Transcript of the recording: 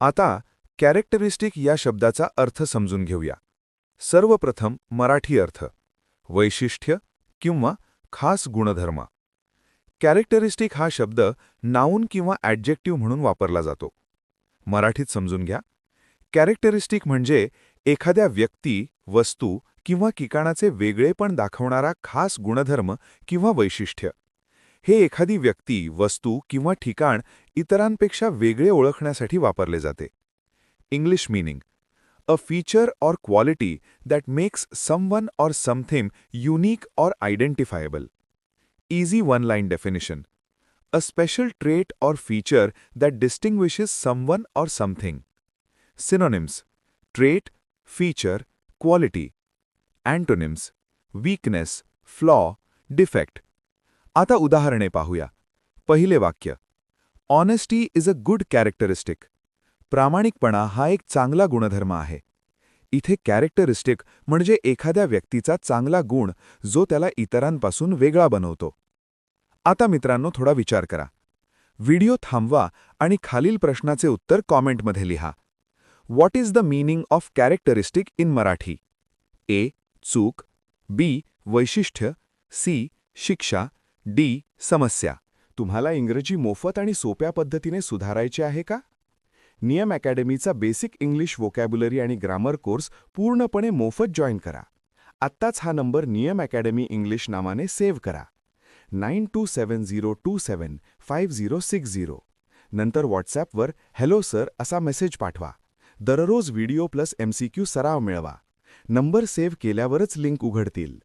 आता कॅरेक्टरिस्टिक या शब्दाचा अर्थ समजून घेऊया. सर्वप्रथम मराठी अर्थ वैशिष्ट्य किंवा खास गुणधर्म. कॅरेक्टरिस्टिक हा शब्द नाऊन किंवा ॲडजेक्टिव्ह म्हणून वापरला जातो. मराठीत समजून घ्या. कॅरेक्टरिस्टिक म्हणजे एखाद्या व्यक्ती, वस्तू किंवा ठिकाणाचे वेगळेपण दाखवणारा खास गुणधर्म किंवा वैशिष्ट्य. हे एखादी व्यक्ती, वस्तू किंवा ठिकाण इतरांपेक्षा वेगळे ओळखण्यासाठी वापरले जाते. इंग्लिश मीनिंग: अ फीचर और quality that makes someone or something unique or identifiable. Easy one-line definition: a special trait or feature that distinguishes someone or something. Synonyms: trait, feature, quality. Antonyms: weakness, flaw, defect. आता उदाहरणे पाहूया. पहिले वाक्य: Honesty is a good characteristic. प्रामाणिकपणा हा एक चांगला गुणधर्म आहे. इथे कॅरेक्टरिस्टिक म्हणजे एखाद्या व्यक्तीचा चांगला गुण जो त्याला इतरांपासून वेगळा बनवतो. आता मित्रांनो, थोडा विचार करा. व्हिडिओ थांबवा आणि खालील प्रश्नाचे उत्तर कॉमेंटमध्ये लिहा. What is the meaning of characteristic in Marathi? A. चूक, बी. वैशिष्ट्य, सी. शिक्षा, डी. समस्या. तुम्हाला इंग्रजी मोफत आणि सोप्या पद्धतीने सुधारायचे आहे का? नियम अकॅडमीचा बेसिक इंग्लिश व्होकॅब्युलरी आणि ग्रामर कोर्स पूर्णपणे मोफत जॉईन करा. आत्ताच हा नंबर नियम अकॅडमी इंग्लिश नावाने सेव्ह करा. 9270275060. नंतर व्हॉट्सॲपवर हॅलो सर असा मेसेज पाठवा. दररोज व्हिडिओ प्लस MCQ सराव मिळवा. नंबर सेव्ह केल्यावरच लिंक उघडतील.